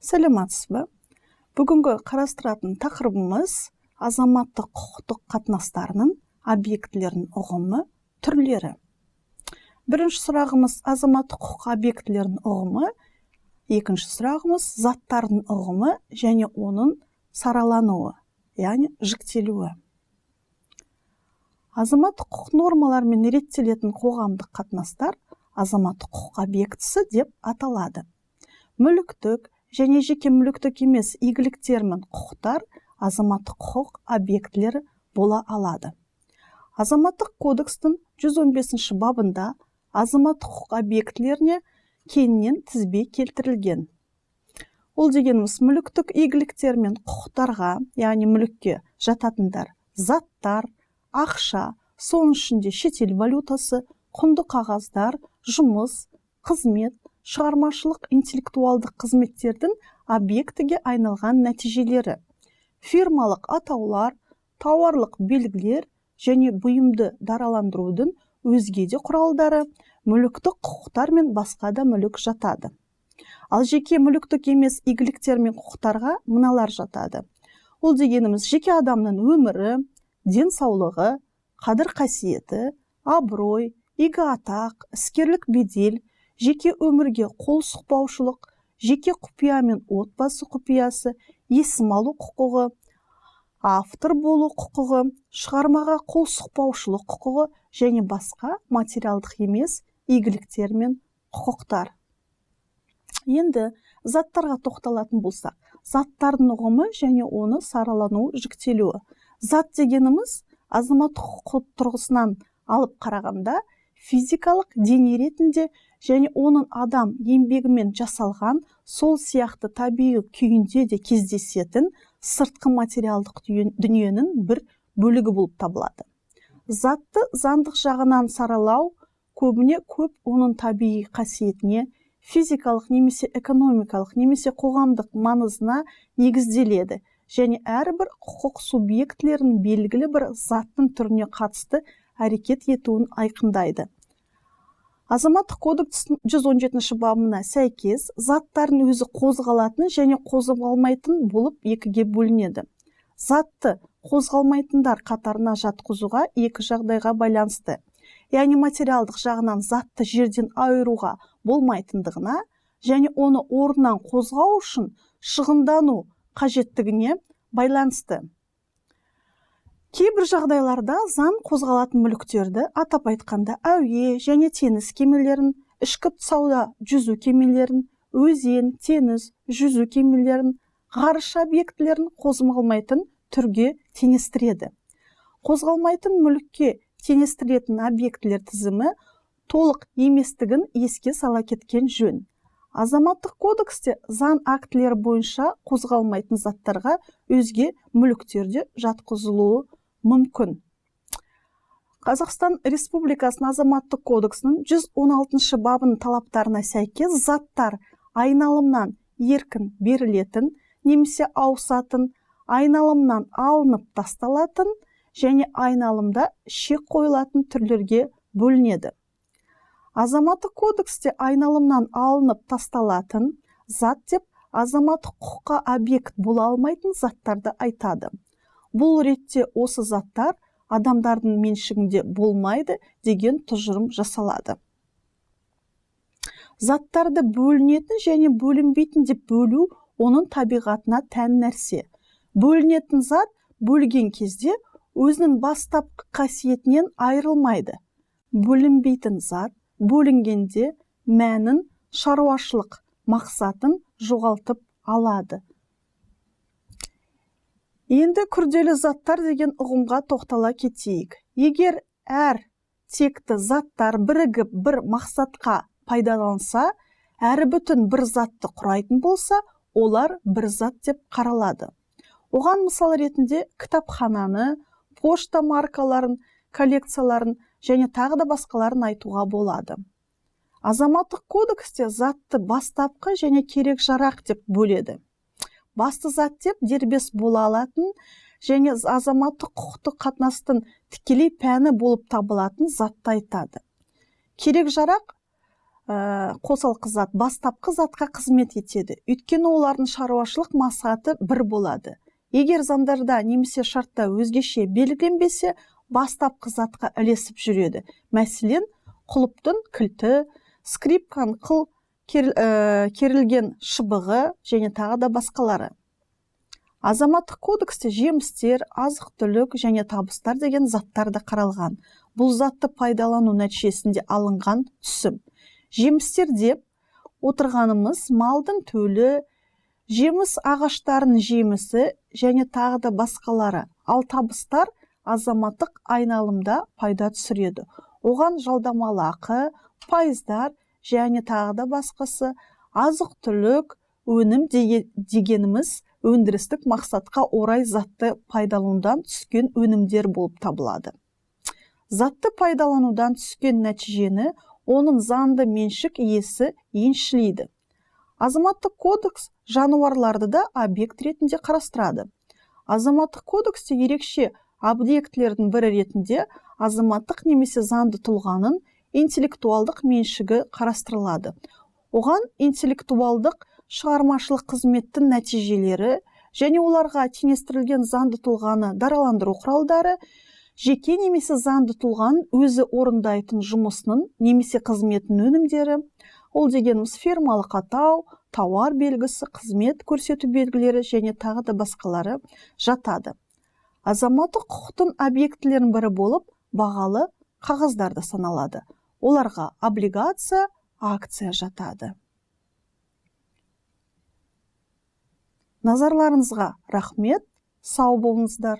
Сәлеметсіз бе? Бүгінгі қарастыратын тақырыбымыз азаматтық құқықтық қатынастарының объектілерінің ұғымы, түрлері. Бірінші сұрағымыз азаматтық құқық объектілерінің ұғымы, екінші сұрағымыз заттардың ұғымы және оның саралануы, яғни жіктелуі. Азаматтық құқық нормаларымен реттелетін қоғамдық қатынастар азаматтық құқық объектісі деп аталады. Мүліктік және жеке мүліктік емес игіліктер мен құқықтар азаматтық құқық объектілері бола алады. Азаматтық кодекстің 115 бабында азаматтық құқық объектілеріне кеңінен тізбе келтірілген. Ол дегеніміз мүліктік игіліктер мен құқықтарға, яғни мүлікке жататындар заттар, ақша, соның ішінде шетел валютасы, құнды қағаздар, жұмыс, қызмет, шығармашылық интеллектуалдық қызметтердің объектіге айналған нәтижелері, фирмалық атаулар, тауарлық белгілер және бұйымды дараландырудың өзге де құралдары, мүліктік құқықтар мен басқа да мүлік жатады. Ал жеке мүліктік емес игіліктер мен құқықтарға мыналар жатады. Ол дегеніміз жеке адамның өмірі, денсаулығы, қадір-қасиеті, абырой, игі атақ, іскерлік бедел, жеке өмірге қол сұқпаушылық, жеке құпия мен отбасы құпиясы, есім алу құқығы, автор болу құқығы, шығармаға қол сұқпаушылық құқығы және басқа материалдық емес игіліктер мен құқықтар. Енді заттарға тоқталатын болсақ, заттардың ұғымы және оны саралану жіктелуі. Зат дегеніміз азаматтық құқық тұрғысынан алып қарағанда физикалық дене ретінде және оның адам еңбегімен жасалған сол сияқты табиғи күйінде де кездесетін сыртқы материалдық дүниенің бір бөлігі болып табылады. Затты заңдық жағынан саралау көбіне көп оның табиғи қасиетіне, физикалық немесе экономикалық немесе қоғамдық маңызына негізделеді және әрбір құқық субъектілерінің белгілі бір заттың түріне қатысты әрекет етуін айқындайды. Азаматтық кодекстің 117 бабына сәйкес заттардың өзі қозғалатын және қозғалмайтын болып екіге бөлінеді. Затты қозғалмайтындар қатарына жатқызуға екі жағдайға байланысты. Яғни материалдық жағынан затты жерден айыруға болмайтындығына және оны орнынан қозғау үшін шығындану қажеттігіне байланысты. Кейбір жағдайларда заң қозғалатын мүліктерді, атап айтқанда әуе және теңіз кемелерін, ішкі сауда жүзу кемелерін, өзен, теңіз жүзу кемелерін, ғарыш объектілерін қозғалмайтын түрге теңестіреді. Қозғалмайтын мүлікке теңестіретін объектілер тізімі толық еместігін еске сала кеткен жөн. Азаматтық кодексте заң актілері бойынша қозғалмайтын заттарға өзге мүліктерде жатқызылуы мүмкін. Қазақстан Республикасының азаматтық кодексінің 116 бабының талаптарына сәйкес заттар айналымнан еркін берілетін немесе ауысатын, айналымнан алынып тасталатын және айналымда шек қойылатын түрлерге бөлінеді. Азаматтық кодексте айналымнан алынып тасталатын зат деп азаматтық құқыққа объект бола алмайтын заттарды айтады. Бұл ретте осы заттар адамдардың меншігінде болмайды деген тұжырым жасалады. Заттарды бөлінетін және бөлінбейтін деп бөлу оның табиғатына тән нәрсе. Бөлінетін зат бөлген кезде өзінің бастапқы қасиетінен айырылмайды. Бөлінбейтін зат бөлінгенде мәнін, шаруашылық мақсатын жоғалтып алады. Енді күрделі заттар деген ұғымға тоқтала кетейік. Егер әр текті заттар бірігіп бір мақсатқа пайдаланса, әрі бүтін бір затты құрайтын болса, олар бір зат деп қаралады. Оған мысал ретінде кітапхананы, пошта маркаларын, коллекцияларын және тағы да басқаларын айтуға болады. Азаматтық кодексте затты бастапқы және керек жарақ деп бөледі. Басты зат деп дербес бола алатын және азаматтық құқықтық қатынастың тікелей пәні болып табылатын затты айтады. Керек жарақ қосалқы зат бастапқы затқа қызмет етеді. Өйткені олардың шаруашылық мақсаты бір болады. Егер заңдарда немесе шартта өзгеше белгіленбесе, бастапқы затқа ілесіп жүреді. Мәселен, құлыптың кілті, скрипканың керілген шыбығы және тағы да басқалары. Азаматтық кодексте жемістер, азық-түлік және табыстар деген заттар да қаралған. Бұл затты пайдалану нәтижесінде алынған түсім. Жемістер деп отырғанымыз малдың төлі, жеміс ағаштарының жемісі және тағы да басқалары. Ал табыстар азаматтық айналымда пайда түсіреді. Оған жалдамалы ақы, пайыздар және тағы да басқасы. Азық-түлік өнім дегеніміз өндірістік мақсатқа орай затты пайдаланудан түскен өнімдер болып табылады. Затты пайдаланудан түскен нәтижені оның заңды меншік иесі еншілейді. Азаматтық кодекс жануарларды да объект ретінде қарастырады. Азаматтық кодексте ерекше объектілердің бірі ретінде азаматтық немесе заңды тұлғаның интеллектуалдық меншігі қарастырылады. Оған интеллектуалдық шығармашылық қызметтің нәтижелері және оларға теңестірілген заңды тұлғаны дараландыру құралдары, жеке немесе заңды тұлғаның өзі орындайтын жұмысының немесе қызметтің өнімдері, ол дегеніміз фирмалық атау, тауар белгісі, қызмет көрсету белгілері және тағы да басқалары жатады. Азаматтық құқықтың объектілерінің бірі болып бағалы қағаздар да саналады. Оларға облигация, акция жатады. Назарларыңызға рахмет, сау болыңыздар.